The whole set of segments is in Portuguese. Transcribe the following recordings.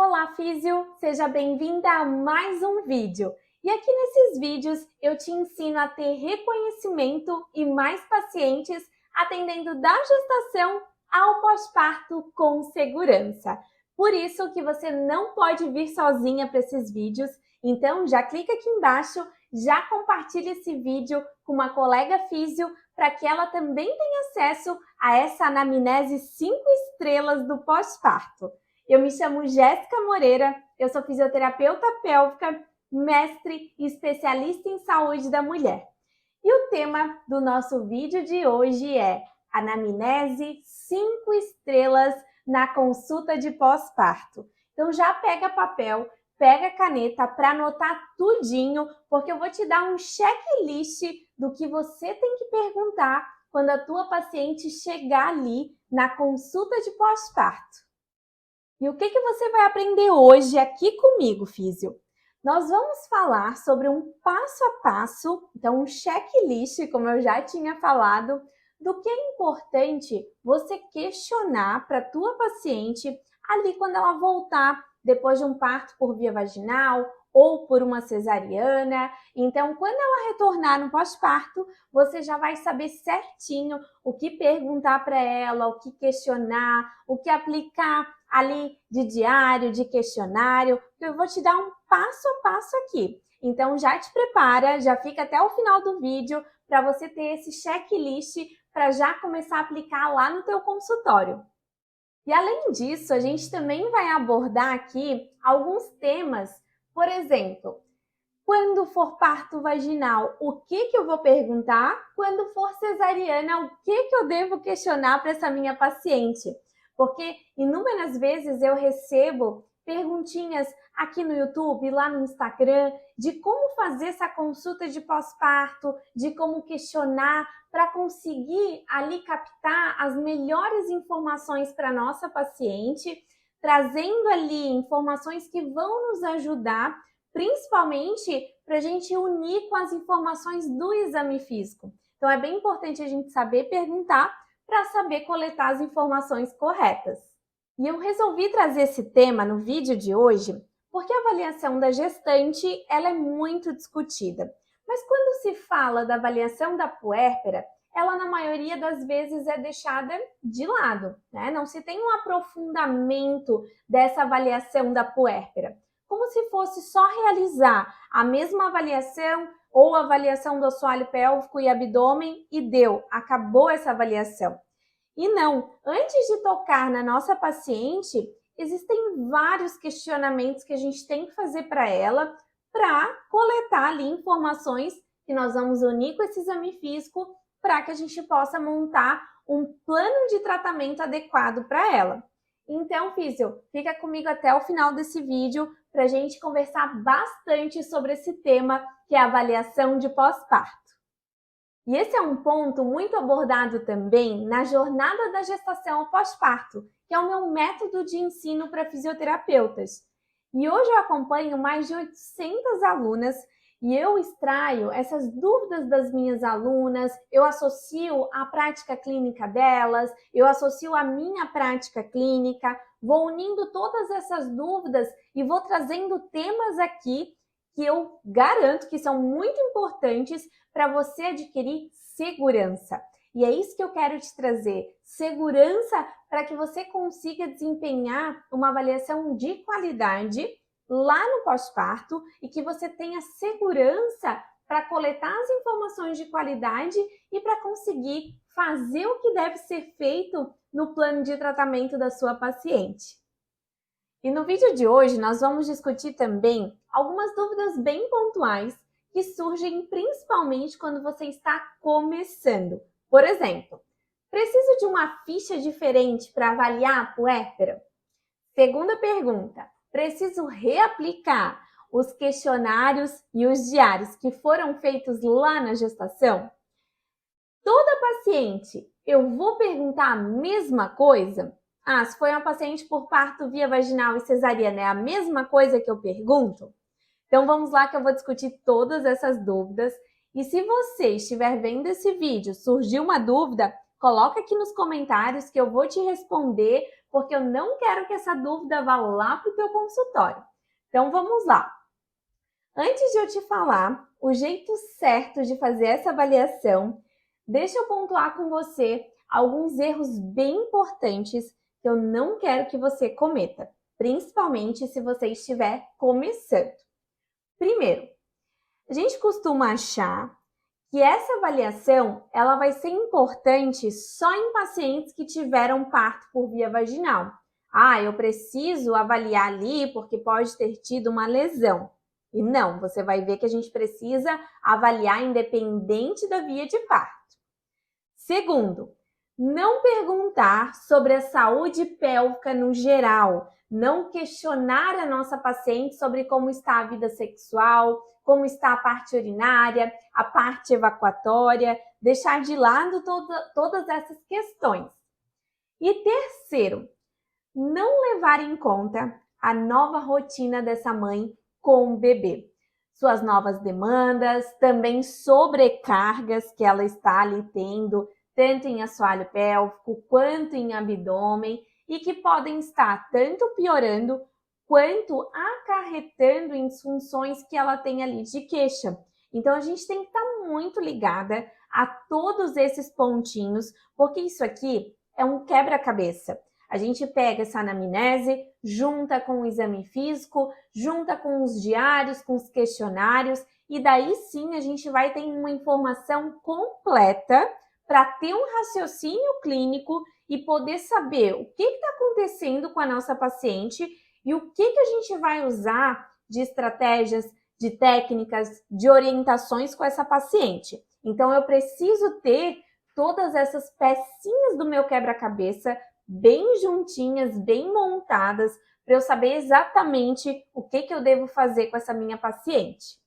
Olá, Físio! Seja bem-vinda a mais um vídeo. E aqui nesses vídeos eu te ensino a ter reconhecimento e mais pacientes atendendo da gestação ao pós-parto com segurança. Por isso que você não pode vir sozinha para esses vídeos, então já clica aqui embaixo, já compartilha esse vídeo com uma colega Físio para que ela também tenha acesso a essa anamnese 5 estrelas do pós-parto. Eu me chamo Jéssica Moreira, eu sou fisioterapeuta pélvica, mestre e especialista em saúde da mulher. E o tema do nosso vídeo de hoje é anamnese 5 estrelas na consulta de pós-parto. Então já pega papel, pega caneta para anotar tudinho, porque eu vou te dar um checklist do que você tem que perguntar quando a tua paciente chegar ali na consulta de pós-parto. E o que você vai aprender hoje aqui comigo, Físio? Nós vamos falar sobre um passo a passo, então um checklist, como eu já tinha falado, do que é importante você questionar para a tua paciente ali quando ela voltar depois de um parto por via vaginal ou por uma cesariana. Então, quando ela retornar no pós-parto, você já vai saber certinho o que perguntar para ela, o que questionar, o que aplicar ali de diário, de questionário. Eu vou te dar um passo a passo aqui. Então já te prepara, já fica até o final do vídeo para você ter esse checklist para já começar a aplicar lá no teu consultório. E além disso, a gente também vai abordar aqui alguns temas, por exemplo, quando for parto vaginal, o que eu vou perguntar? Quando for cesariana, o que eu devo questionar para essa minha paciente? Porque inúmeras vezes eu recebo perguntinhas aqui no YouTube, lá no Instagram, de como fazer essa consulta de pós-parto, de como questionar para conseguir ali captar as melhores informações para a nossa paciente, trazendo ali informações que vão nos ajudar principalmente para a gente unir com as informações do exame físico. Então, é bem importante a gente saber perguntar para saber coletar as informações corretas. E eu resolvi trazer esse tema no vídeo de hoje porque a avaliação da gestante ela é muito discutida. Mas quando se fala da avaliação da puérpera, ela na maioria das vezes é deixada de lado, né? Não se tem um aprofundamento dessa avaliação da puérpera, como se fosse só realizar a mesma avaliação ou avaliação do assoalho pélvico e abdômen e deu, acabou essa avaliação. E não, antes de tocar na nossa paciente, existem vários questionamentos que a gente tem que fazer para ela para coletar ali informações que nós vamos unir com esse exame físico para que a gente possa montar um plano de tratamento adequado para ela. Então, Físio, fica comigo até o final desse vídeo para a gente conversar bastante sobre esse tema que é a avaliação de pós-parto. E esse é um ponto muito abordado também na jornada da gestação ao pós-parto, que é o meu método de ensino para fisioterapeutas. E hoje eu acompanho mais de 800 alunas e eu extraio essas dúvidas das minhas alunas, eu associo a prática clínica delas, eu associo a minha prática clínica, vou unindo todas essas dúvidas e vou trazendo temas aqui que eu garanto que são muito importantes para você adquirir segurança. E é isso que eu quero te trazer, segurança para que você consiga desempenhar uma avaliação de qualidade lá no pós-parto e que você tenha segurança para coletar as informações de qualidade e para conseguir fazer o que deve ser feito no plano de tratamento da sua paciente. E no vídeo de hoje nós vamos discutir também algumas dúvidas bem pontuais que surgem principalmente quando você está começando. Por exemplo, preciso de uma ficha diferente para avaliar a puérpera? Segunda pergunta, preciso reaplicar os questionários e os diários que foram feitos lá na gestação? Toda paciente, eu vou perguntar a mesma coisa? Ah, se foi uma paciente por parto via vaginal e cesariana, é a mesma coisa que eu pergunto? Então vamos lá que eu vou discutir todas essas dúvidas. E se você estiver vendo esse vídeo, surgiu uma dúvida, coloca aqui nos comentários que eu vou te responder porque eu não quero que essa dúvida vá lá para o teu consultório. Então vamos lá. Antes de eu te falar o jeito certo de fazer essa avaliação, deixa eu pontuar com você alguns erros bem importantes que eu não quero que você cometa, principalmente se você estiver começando. Primeiro, a gente costuma achar que essa avaliação ela vai ser importante só em pacientes que tiveram parto por via vaginal. Ah, eu preciso avaliar ali porque pode ter tido uma lesão. E não, você vai ver que a gente precisa avaliar independente da via de parto. Segundo, não perguntar sobre a saúde pélvica no geral, não questionar a nossa paciente sobre como está a vida sexual, como está a parte urinária, a parte evacuatória, deixar de lado todas essas questões. E terceiro, não levar em conta a nova rotina dessa mãe com o bebê. Suas novas demandas, também sobrecargas que ela está ali tendo, tanto em assoalho pélvico quanto em abdômen, e que podem estar tanto piorando quanto acarretando em disfunções que ela tem ali de queixa. Então a gente tem que estar muito ligada a todos esses pontinhos, porque isso aqui é um quebra-cabeça. A gente pega essa anamnese, junta com o exame físico, junta com os diários, com os questionários, e daí sim a gente vai ter uma informação completa para ter um raciocínio clínico e poder saber o que está acontecendo com a nossa paciente e o que a gente vai usar de estratégias, de técnicas, de orientações com essa paciente. Então eu preciso ter todas essas pecinhas do meu quebra-cabeça bem juntinhas, bem montadas, para eu saber exatamente o que eu devo fazer com essa minha paciente.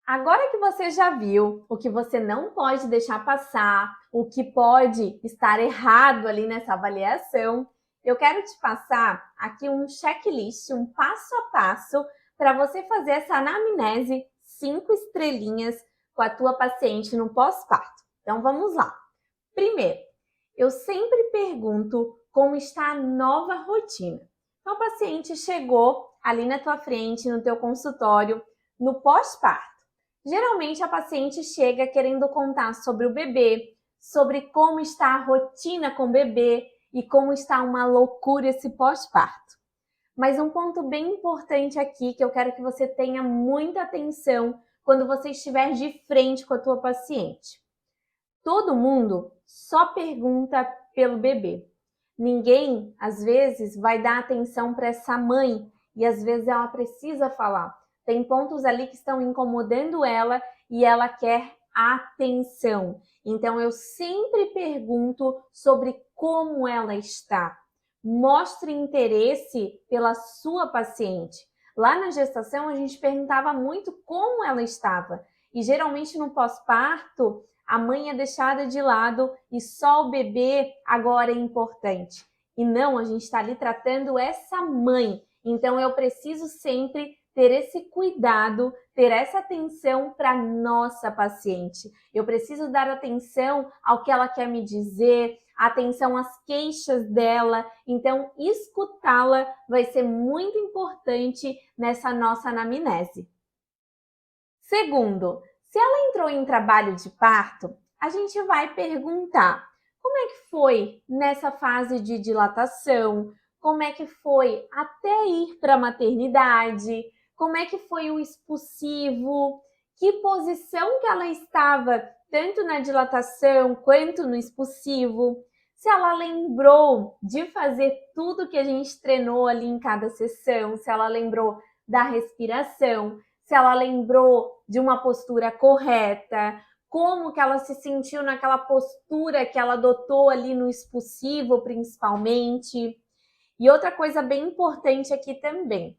Agora que você já viu o que você não pode deixar passar, o que pode estar errado ali nessa avaliação, eu quero te passar aqui um checklist, um passo a passo, para você fazer essa anamnese 5 estrelinhas com a tua paciente no pós-parto. Então vamos lá. Primeiro, eu sempre pergunto como está a nova rotina. Então, o paciente chegou ali na tua frente, no teu consultório, no pós-parto. Geralmente, a paciente chega querendo contar sobre o bebê, sobre como está a rotina com o bebê e como está uma loucura esse pós-parto. Mas um ponto bem importante aqui que eu quero que você tenha muita atenção quando você estiver de frente com a tua paciente. Todo mundo só pergunta pelo bebê. Ninguém, às vezes, vai dar atenção para essa mãe e às vezes ela precisa falar. Tem pontos ali que estão incomodando ela e ela quer atenção. Então eu sempre pergunto sobre como ela está. Mostre interesse pela sua paciente. Lá na gestação a gente perguntava muito como ela estava e geralmente no pós-parto a mãe é deixada de lado e só o bebê agora é importante. E não, a gente está ali tratando essa mãe. Então eu preciso sempre ter esse cuidado, ter essa atenção para nossa paciente. Eu preciso dar atenção ao que ela quer me dizer, atenção às queixas dela. Então escutá-la vai ser muito importante nessa nossa anamnese. Segundo, se ela entrou em trabalho de parto, a gente vai perguntar como é que foi nessa fase de dilatação, como é que foi até ir para a maternidade, como é que foi o expulsivo, que posição que ela estava tanto na dilatação quanto no expulsivo, se ela lembrou de fazer tudo que a gente treinou ali em cada sessão, se ela lembrou da respiração, se ela lembrou de uma postura correta, como que ela se sentiu naquela postura que ela adotou ali no expulsivo, principalmente. E outra coisa bem importante aqui também,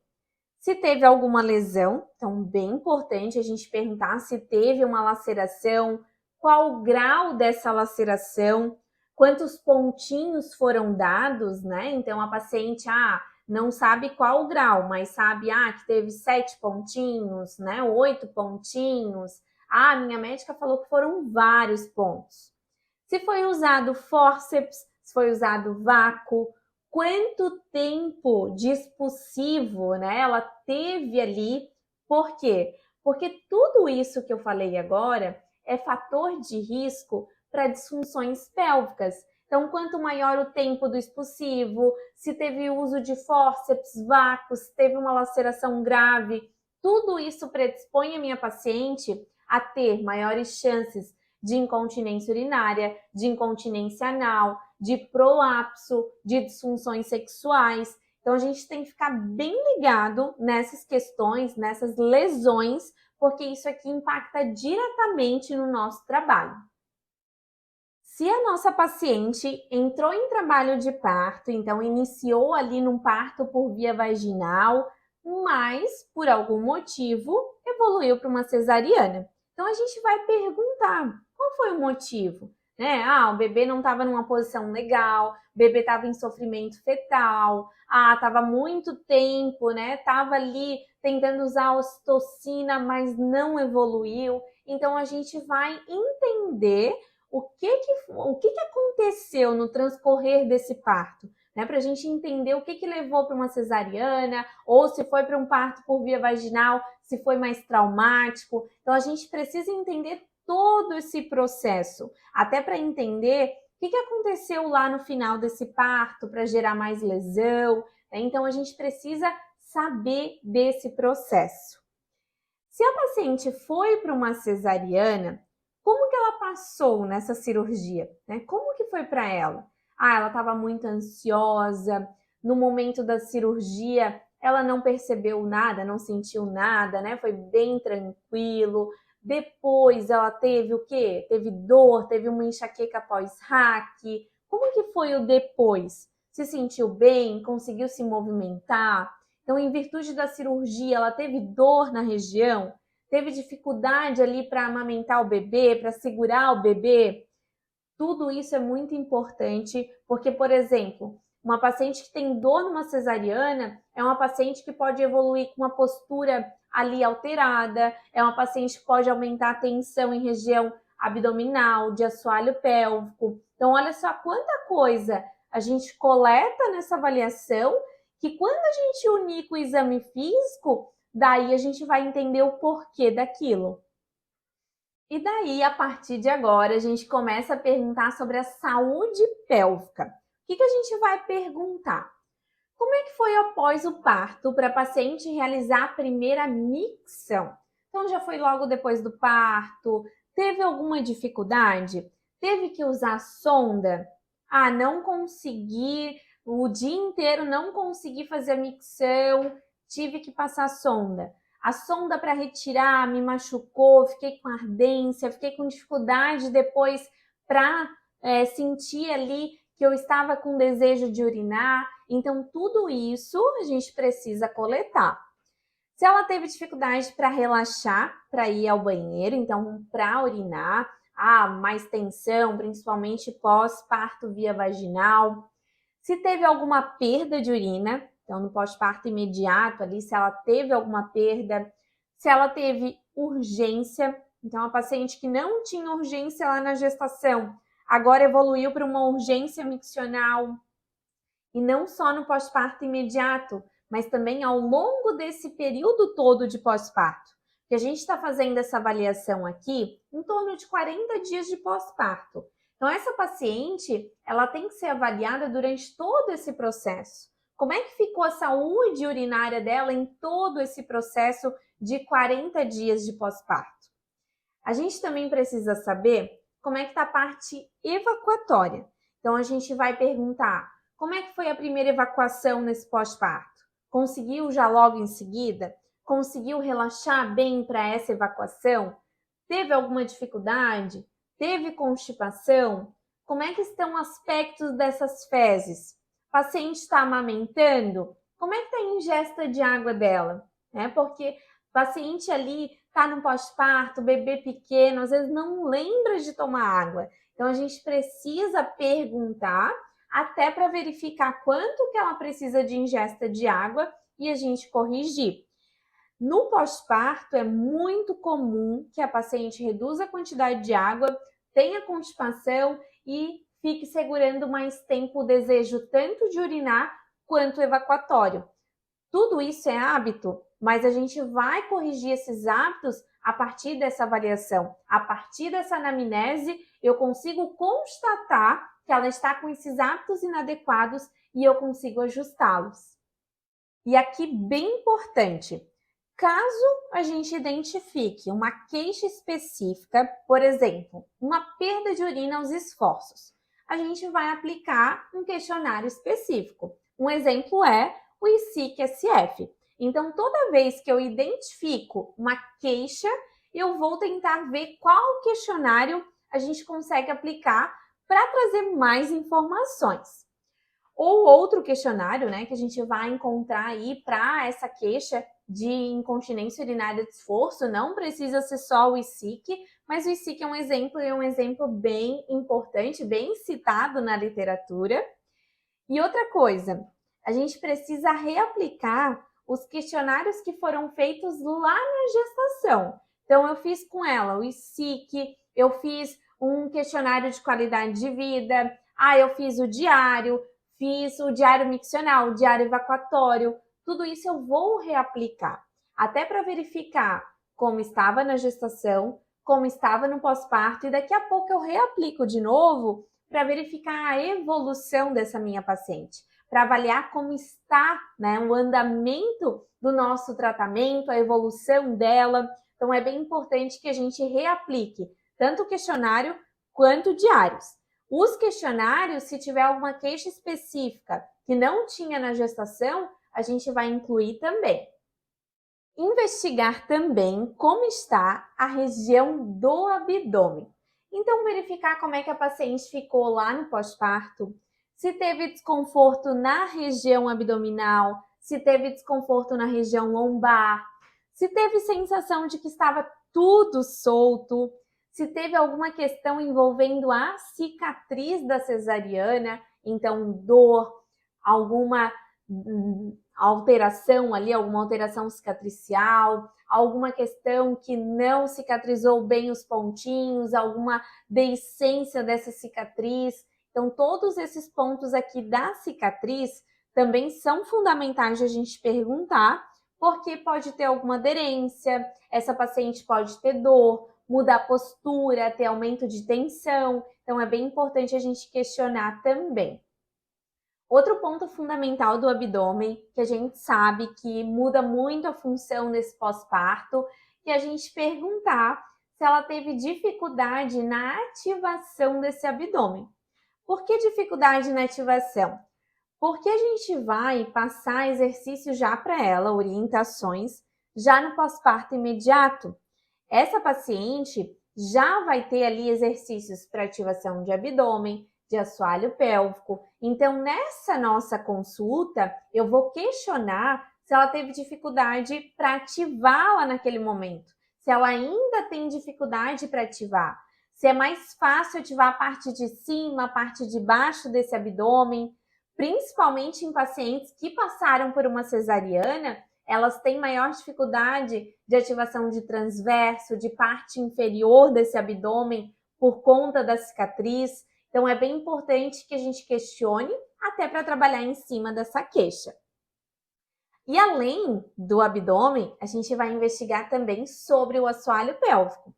se teve alguma lesão, então bem importante a gente perguntar se teve uma laceração, qual o grau dessa laceração, quantos pontinhos foram dados, né? Então a paciente, não sabe qual o grau, mas sabe que teve 7 pontinhos, né? 8 pontinhos. Minha médica falou que foram vários pontos. Se foi usado fórceps, se foi usado vácuo, quanto tempo de expulsivo, né, ela teve ali. Por quê? Porque tudo isso que eu falei agora é fator de risco para disfunções pélvicas. Então, quanto maior o tempo do expulsivo, se teve uso de fórceps, vácuos, se teve uma laceração grave, tudo isso predispõe a minha paciente a ter maiores chances de incontinência urinária, de incontinência anal, de prolapso, de disfunções sexuais. Então, a gente tem que ficar bem ligado nessas questões, nessas lesões, porque isso aqui impacta diretamente no nosso trabalho. Se a nossa paciente entrou em trabalho de parto, então iniciou ali num parto por via vaginal, mas por algum motivo evoluiu para uma cesariana. Então a gente vai perguntar qual foi o motivo, né? O bebê não estava numa posição legal, o bebê estava em sofrimento fetal, estava muito tempo, né? Estava ali tentando usar a ocitocina, mas não evoluiu. Então a gente vai entender o que aconteceu no transcorrer desse parto, né? Para a gente entender o que levou para uma cesariana, ou se foi para um parto por via vaginal, se foi mais traumático. Então, a gente precisa entender todo esse processo, até para entender o que aconteceu lá no final desse parto para gerar mais lesão, né? Então, a gente precisa saber desse processo. Se a paciente foi para uma cesariana, como que ela passou nessa cirurgia, né? Como que foi para ela? Ela estava muito ansiosa, no momento da cirurgia ela não percebeu nada, não sentiu nada, né? Foi bem tranquilo. Depois ela teve o quê? Teve dor, teve uma enxaqueca pós-RAC. Como que foi o depois? Se sentiu bem? Conseguiu se movimentar? Então, em virtude da cirurgia, ela teve dor na região? Teve dificuldade ali para amamentar o bebê, para segurar o bebê? Tudo isso é muito importante, porque, por exemplo, uma paciente que tem dor numa cesariana é uma paciente que pode evoluir com uma postura ali alterada, é uma paciente que pode aumentar a tensão em região abdominal, de assoalho pélvico. Então, olha só quanta coisa a gente coleta nessa avaliação, que quando a gente unir com o exame físico, daí a gente vai entender o porquê daquilo. E daí, a partir de agora, a gente começa a perguntar sobre a saúde pélvica. O que a gente vai perguntar? Como é que foi após o parto para a paciente realizar a primeira micção? Então, já foi logo depois do parto? Teve alguma dificuldade? Teve que usar sonda? Não consegui, o dia inteiro não consegui fazer a micção, tive que passar sonda. A sonda para retirar me machucou, fiquei com ardência, fiquei com dificuldade depois para sentir ali que eu estava com desejo de urinar. Então, tudo isso a gente precisa coletar. Se ela teve dificuldade para relaxar, para ir ao banheiro, então para urinar, mais tensão, principalmente pós-parto via vaginal. Se teve alguma perda de urina, então no pós-parto imediato ali, se ela teve alguma perda, se ela teve urgência, então a paciente que não tinha urgência lá na gestação, agora evoluiu para uma urgência miccional, e não só no pós-parto imediato, mas também ao longo desse período todo de pós-parto. Que a gente está fazendo essa avaliação aqui em torno de 40 dias de pós-parto. Então, essa paciente, ela tem que ser avaliada durante todo esse processo. Como é que ficou a saúde urinária dela em todo esse processo de 40 dias de pós-parto? A gente também precisa saber como é que está a parte evacuatória. Então, a gente vai perguntar como é que foi a primeira evacuação nesse pós-parto? Conseguiu já logo em seguida? Conseguiu relaxar bem para essa evacuação? Teve alguma dificuldade? Teve constipação? Como é que estão aspectos dessas fezes? O paciente está amamentando? Como é que está a ingesta de água dela? Porque o paciente ali está no pós-parto, bebê pequeno, às vezes não lembra de tomar água. Então, a gente precisa perguntar até para verificar quanto que ela precisa de ingesta de água e a gente corrigir. No pós-parto, é muito comum que a paciente reduza a quantidade de água, tenha constipação e fique segurando mais tempo o desejo tanto de urinar quanto evacuatório. Tudo isso é hábito, mas a gente vai corrigir esses hábitos a partir dessa avaliação. A partir dessa anamnese, eu consigo constatar que ela está com esses hábitos inadequados e eu consigo ajustá-los. E aqui, bem importante, caso a gente identifique uma queixa específica, por exemplo, uma perda de urina aos esforços, a gente vai aplicar um questionário específico. Um exemplo é o ICSF. Então, toda vez que eu identifico uma queixa, eu vou tentar ver qual questionário a gente consegue aplicar para trazer mais informações. Ou outro questionário, né, que a gente vai encontrar aí para essa queixa de incontinência urinária de esforço, não precisa ser só o ICSIC, mas o ICSIC é um exemplo bem importante, bem citado na literatura. E outra coisa, a gente precisa reaplicar os questionários que foram feitos lá na gestação. Então, eu fiz com ela o ICSIC, eu fiz um questionário de qualidade de vida, eu fiz o diário miccional, o diário evacuatório, tudo isso eu vou reaplicar, até para verificar como estava na gestação, como estava no pós-parto, e daqui a pouco eu reaplico de novo para verificar a evolução dessa minha paciente, para avaliar como está, né, o andamento do nosso tratamento, a evolução dela. Então, é bem importante que a gente reaplique tanto o questionário quanto diários. Os questionários, se tiver alguma queixa específica que não tinha na gestação, a gente vai incluir também. Investigar também como está a região do abdômen. Então, verificar como é que a paciente ficou lá no pós-parto, se teve desconforto na região abdominal, se teve desconforto na região lombar, se teve sensação de que estava tudo solto, se teve alguma questão envolvendo a cicatriz da cesariana, então dor, alguma alteração ali, alguma alteração cicatricial, alguma questão que não cicatrizou bem os pontinhos, alguma deiscência dessa cicatriz. Então, todos esses pontos aqui da cicatriz também são fundamentais de a gente perguntar, porque pode ter alguma aderência, essa paciente pode ter dor, mudar a postura, ter aumento de tensão. Então, é bem importante a gente questionar também. Outro ponto fundamental do abdômen, que a gente sabe que muda muito a função desse pós-parto, que é a gente perguntar se ela teve dificuldade na ativação desse abdômen. Por que dificuldade na ativação? Porque a gente vai passar exercícios já para ela, orientações, já no pós-parto imediato. Essa paciente já vai ter ali exercícios para ativação de abdômen, de assoalho pélvico. Então, nessa nossa consulta, eu vou questionar se ela teve dificuldade para ativá-la naquele momento, se ela ainda tem dificuldade para ativar, se é mais fácil ativar a parte de cima, a parte de baixo desse abdômen, principalmente em pacientes que passaram por uma cesariana. Elas têm maior dificuldade de ativação de transverso, de parte inferior desse abdômen por conta da cicatriz. Então, é bem importante que a gente questione até para trabalhar em cima dessa queixa. E além do abdômen, a gente vai investigar também sobre o assoalho pélvico.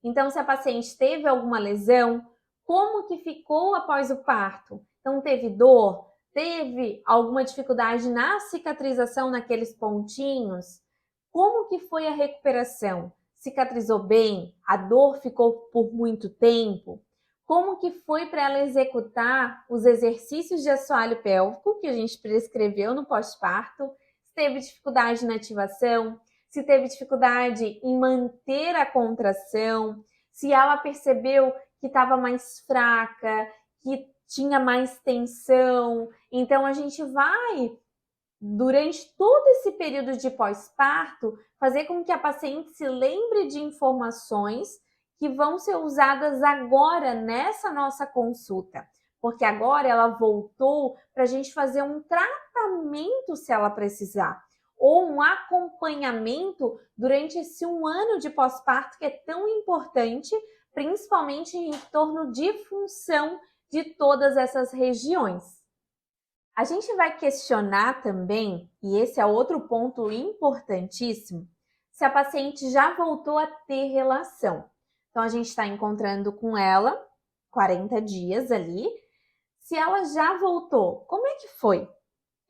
Então, se a paciente teve alguma lesão, como que ficou após o parto? Então, teve dor? Teve alguma dificuldade na cicatrização naqueles pontinhos? Como que foi a recuperação? Cicatrizou bem? A dor ficou por muito tempo? Como que foi para ela executar os exercícios de assoalho pélvico que a gente prescreveu no pós-parto? Se teve dificuldade na ativação? Se teve dificuldade em manter a contração? Se ela percebeu que estava mais fraca, que tinha mais tensão? Então, a gente vai, durante todo esse período de pós-parto, fazer com que a paciente se lembre de informações que vão ser usadas agora nessa nossa consulta, porque agora ela voltou para a gente fazer um tratamento se ela precisar, ou um acompanhamento durante esse 1 ano de pós-parto que é tão importante, principalmente em torno de função de todas essas regiões. A gente vai questionar também, e esse é outro ponto importantíssimo, se a paciente já voltou a ter relação. Então, a gente está encontrando com ela 40 dias ali. Se ela já voltou, como é que foi?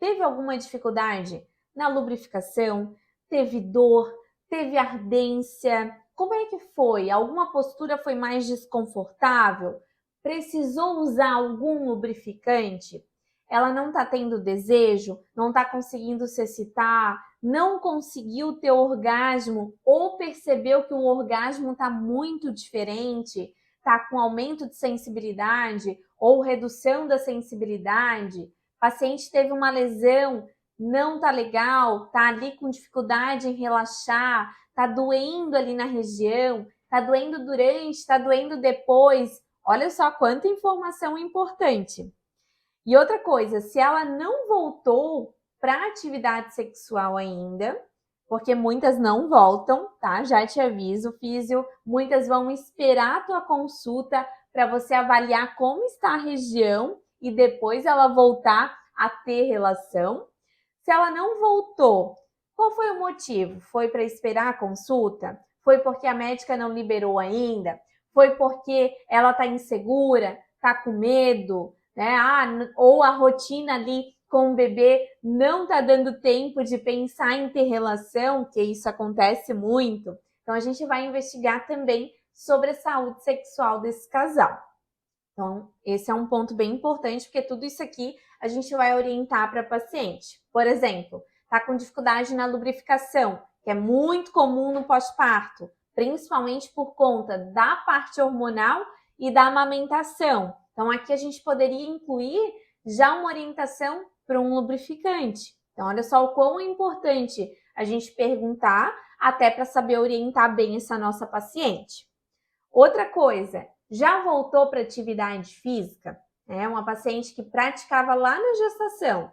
Teve alguma dificuldade na lubrificação? Teve dor? Teve ardência? Como é que foi? Alguma postura foi mais desconfortável? Precisou usar algum lubrificante? Ela não está tendo desejo? Não está conseguindo se excitar? Não conseguiu ter orgasmo? Ou percebeu que o orgasmo está muito diferente? Está com aumento de sensibilidade ou redução da sensibilidade? Paciente teve uma lesão, não tá legal, tá ali com dificuldade em relaxar, tá doendo ali na região, tá doendo durante, tá doendo depois. Olha só quanta informação importante. E outra coisa, se ela não voltou para atividade sexual ainda, porque muitas não voltam, tá? Já te aviso, físio, muitas vão esperar a tua consulta para você avaliar como está a região e depois ela voltar a ter relação. Se ela não voltou, qual foi o motivo? Foi para esperar a consulta? Foi porque a médica não liberou ainda? Foi porque ela está insegura, está com medo, né? Ou a rotina ali com o bebê não está dando tempo de pensar em ter relação, que isso acontece muito. Então, a gente vai investigar também sobre a saúde sexual desse casal. Então, esse é um ponto bem importante, porque tudo isso aqui a gente vai orientar para a paciente. Por exemplo, está com dificuldade na lubrificação, que é muito comum no pós-parto, principalmente por conta da parte hormonal e da amamentação. Então, aqui a gente poderia incluir já uma orientação para um lubrificante. Então, olha só o quão é importante a gente perguntar, até para saber orientar bem essa nossa paciente. Outra coisa, já voltou para atividade física? É uma paciente que praticava lá na gestação.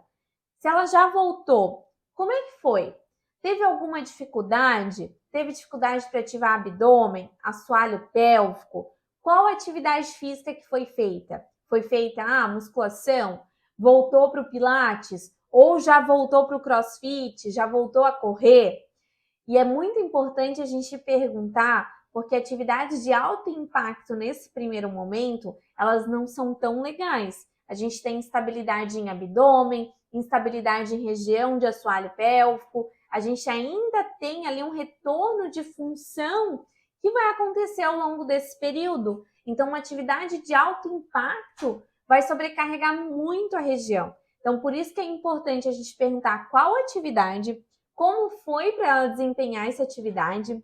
Se ela já voltou, como é que foi? Teve alguma dificuldade? Teve dificuldade para ativar abdômen, assoalho pélvico? Qual atividade física que foi feita? Foi feita a musculação? Voltou para o pilates? Ou já voltou para o crossfit? Já voltou a correr? E é muito importante a gente perguntar, porque atividades de alto impacto nesse primeiro momento, elas não são tão legais. A gente tem instabilidade em abdômen, instabilidade em região de assoalho pélvico, a gente ainda tem ali um retorno de função que vai acontecer ao longo desse período. Então, uma atividade de alto impacto vai sobrecarregar muito a região. Então, por isso que é importante a gente perguntar qual atividade, como foi para ela desempenhar essa atividade,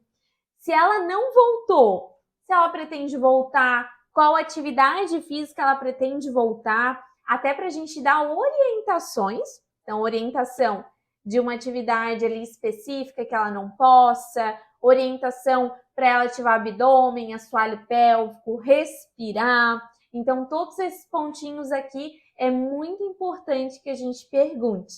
se ela não voltou, se ela pretende voltar, qual atividade física ela pretende voltar, até para a gente dar orientações, então orientação de uma atividade ali específica que ela não possa, orientação para ela ativar abdômen, assoalho pélvico, respirar. Então, todos esses pontinhos aqui é muito importante que a gente pergunte.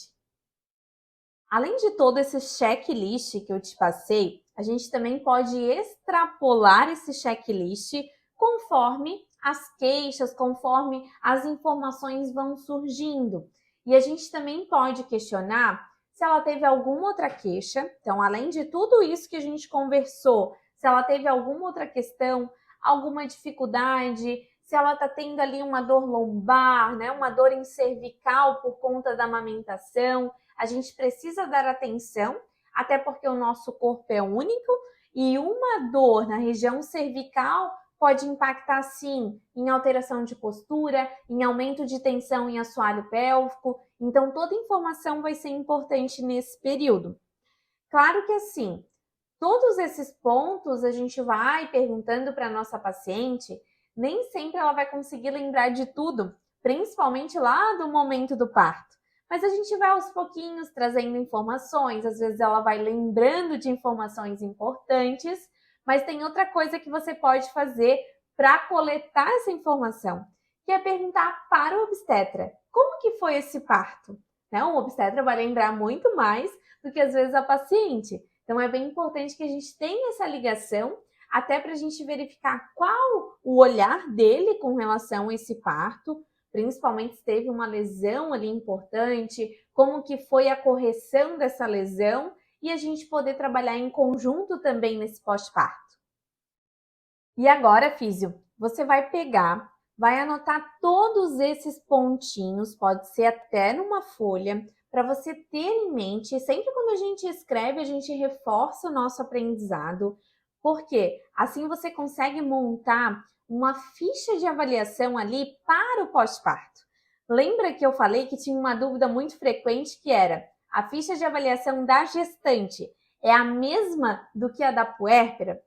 Além de todo esse checklist que eu te passei, a gente também pode extrapolar esse checklist conforme as queixas, conforme as informações vão surgindo. E a gente também pode questionar se ela teve alguma outra queixa. Então, além de tudo isso que a gente conversou, se ela teve alguma outra questão, alguma dificuldade, se ela está tendo ali uma dor lombar, né, uma dor em cervical por conta da amamentação. A gente precisa dar atenção, até porque o nosso corpo é único e uma dor na região cervical pode impactar, sim, em alteração de postura, em aumento de tensão em assoalho pélvico. Então, toda informação vai ser importante nesse período. Claro que, assim, todos esses pontos a gente vai perguntando para a nossa paciente, nem sempre ela vai conseguir lembrar de tudo, principalmente lá do momento do parto. Mas a gente vai aos pouquinhos trazendo informações, às vezes ela vai lembrando de informações importantes, mas tem outra coisa que você pode fazer para coletar essa informação, que é perguntar para o obstetra, como que foi esse parto? Né? O obstetra vai lembrar muito mais do que às vezes a paciente. Então é bem importante que a gente tenha essa ligação, até para a gente verificar qual o olhar dele com relação a esse parto, principalmente se teve uma lesão ali importante, como que foi a correção dessa lesão e a gente poder trabalhar em conjunto também nesse pós-parto. E agora, físio, você vai pegar, vai anotar todos esses pontinhos, pode ser até numa folha, para você ter em mente, sempre quando a gente escreve, a gente reforça o nosso aprendizado, porque assim você consegue montar uma ficha de avaliação ali para o pós-parto. Lembra que eu falei que tinha uma dúvida muito frequente que era: a ficha de avaliação da gestante é a mesma do que a da puérpera?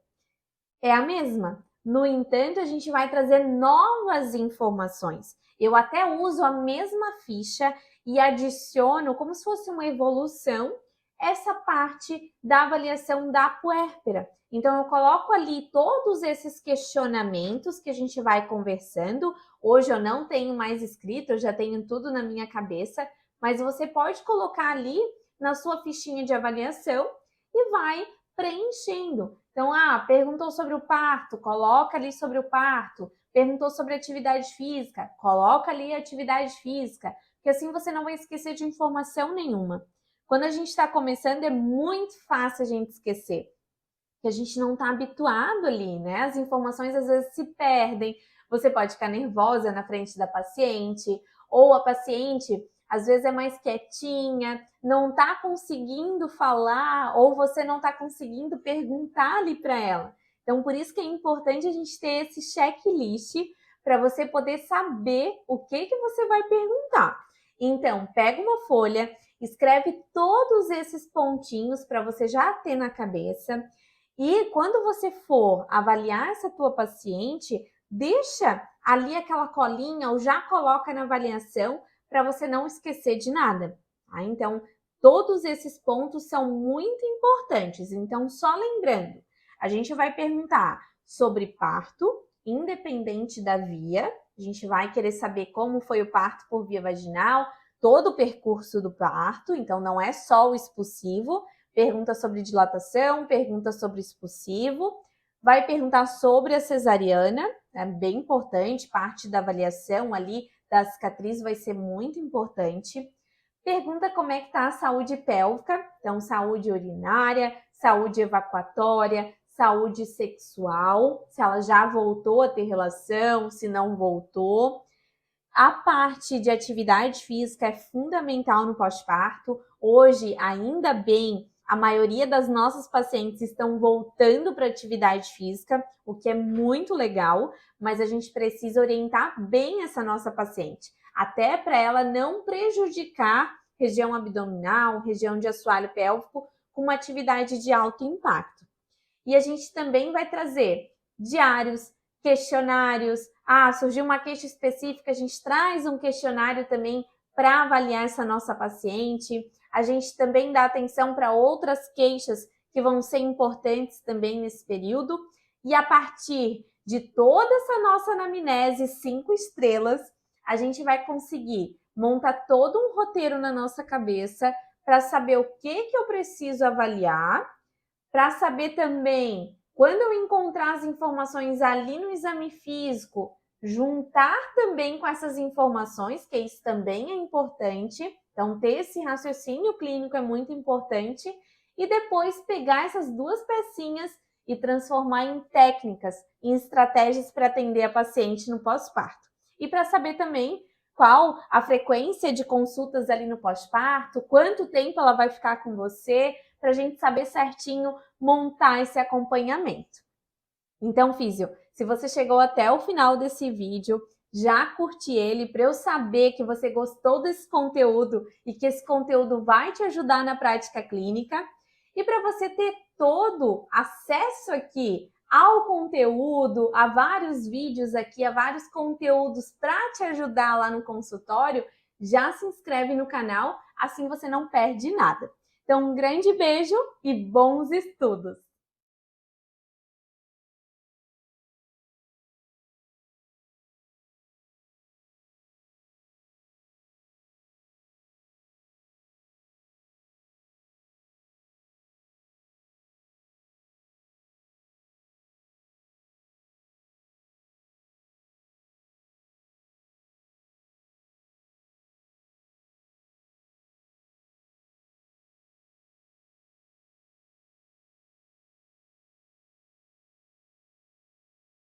É a mesma. No entanto, a gente vai trazer novas informações. Eu até uso a mesma ficha e adiciono, como se fosse uma evolução, essa parte da avaliação da puérpera. Então, eu coloco ali todos esses questionamentos que a gente vai conversando. Hoje eu não tenho mais escrito, eu já tenho tudo na minha cabeça, mas você pode colocar ali na sua fichinha de avaliação e vai preenchendo. Então, perguntou sobre o parto, coloca ali sobre o parto. Perguntou sobre atividade física, coloca ali a atividade física, porque assim você não vai esquecer de informação nenhuma. Quando a gente está começando, é muito fácil a gente esquecer, porque a gente não está habituado ali, né? As informações às vezes se perdem, você pode ficar nervosa na frente da paciente, ou a paciente às vezes é mais quietinha, não está conseguindo falar, ou você não está conseguindo perguntar ali para ela. Então, por isso que é importante a gente ter esse checklist para você poder saber o que você vai perguntar. Então, pega uma folha, escreve todos esses pontinhos para você já ter na cabeça. E quando você for avaliar essa tua paciente, deixa ali aquela colinha ou já coloca na avaliação para você não esquecer de nada. Tá? Então, todos esses pontos são muito importantes. Então, só lembrando, a gente vai perguntar sobre parto, independente da via. A gente vai querer saber como foi o parto por via vaginal, todo o percurso do parto. Então, não é só o expulsivo. Pergunta sobre dilatação, pergunta sobre expulsivo. Vai perguntar sobre a cesariana, é bem importante, parte da avaliação ali da cicatriz vai ser muito importante. Pergunta como é que está a saúde pélvica, então saúde urinária, saúde evacuatória, saúde sexual, se ela já voltou a ter relação, se não voltou. A parte de atividade física é fundamental no pós-parto. Hoje, ainda bem, a maioria das nossas pacientes estão voltando para a atividade física, o que é muito legal, mas a gente precisa orientar bem essa nossa paciente, até para ela não prejudicar região abdominal, região de assoalho pélvico, com uma atividade de alto impacto. E a gente também vai trazer diários, questionários. Surgiu uma queixa específica, a gente traz um questionário também para avaliar essa nossa paciente. A gente também dá atenção para outras queixas que vão ser importantes também nesse período. E a partir de toda essa nossa anamnese 5 estrelas, a gente vai conseguir montar todo um roteiro na nossa cabeça para saber o que eu preciso avaliar, para saber também, quando eu encontrar as informações ali no exame físico, juntar também com essas informações, que isso também é importante. Então, ter esse raciocínio clínico é muito importante. E depois pegar essas duas pecinhas e transformar em técnicas, em estratégias para atender a paciente no pós-parto. E para saber também qual a frequência de consultas ali no pós-parto, quanto tempo ela vai ficar com você, para a gente saber certinho montar esse acompanhamento. Então, físio, se você chegou até o final desse vídeo, já curte ele para eu saber que você gostou desse conteúdo e que esse conteúdo vai te ajudar na prática clínica. E para você ter todo acesso aqui ao conteúdo, a vários vídeos aqui, a vários conteúdos para te ajudar lá no consultório, já se inscreve no canal, assim você não perde nada. Então, um grande beijo e bons estudos!